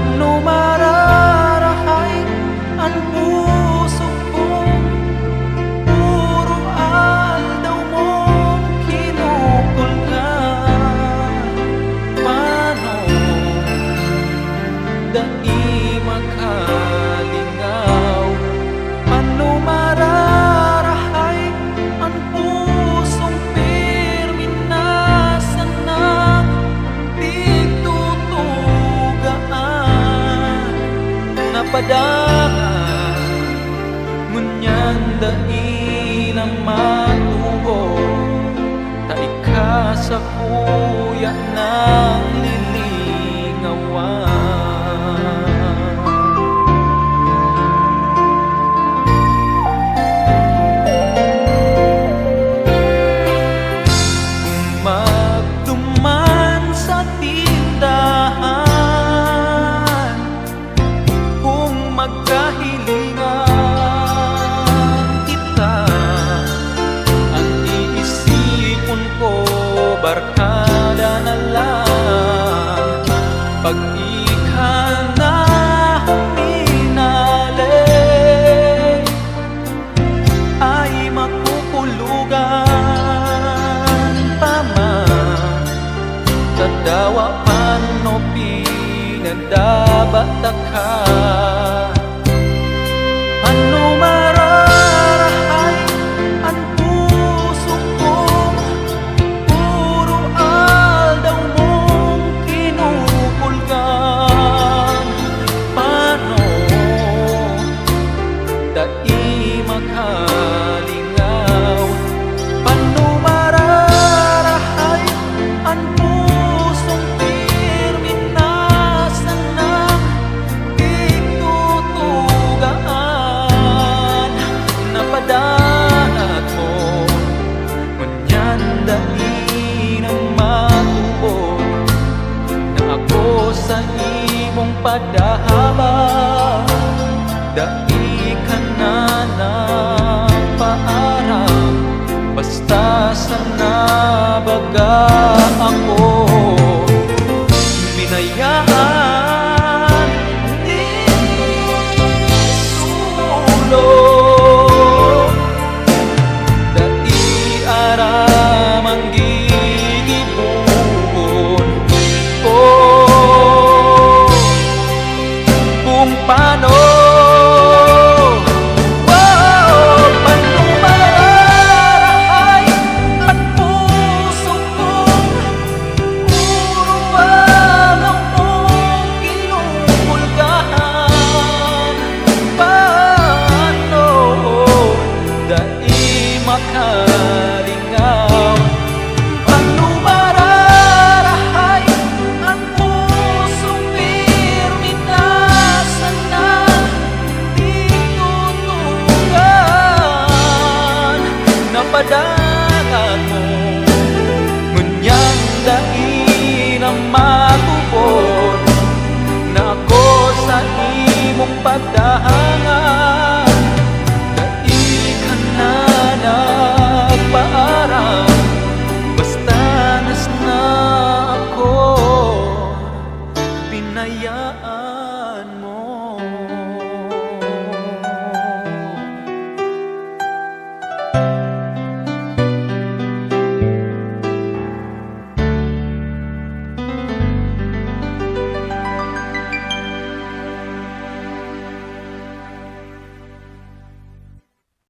Ano mararahay ang puso kong puro aldaw mong kinukulkan? Paano dai makalingaw? Ano mararahay ang pusong pirmi na sanang tigtutugaan? Napadaan ngunyan dai na matubo, taika sa kuya ng lilingawan. Magduman sa tindahan, kung magkahilingan kita, ang iisipon ko barkada na lang. Pag ika na minali, ay makukulugan pa man. Tadawa pano pinagdabata ka? Ano mararahay ang puso kong puro aldaw mong kinukulkan? Paano dai makalingaw? Paano mararahay ang pusong pirmi na sanang tigtutugaan? Napadanat mo ngunyan dai na matubod, na ako sa imong padahaba. Dai ka na nagpaaram, basta sa nabaga ako. Binayaan di sulong, dai aram ang gigibon ko. Kung paano makalingaw? Paano mararahay ang pusong pirmi na sanang tigtutugan? Napadanat mo ngunyan dai na matubod, na ako sa imong pagdahangan. Dai ka na nagpaaram, basta nas na ako. Binayaan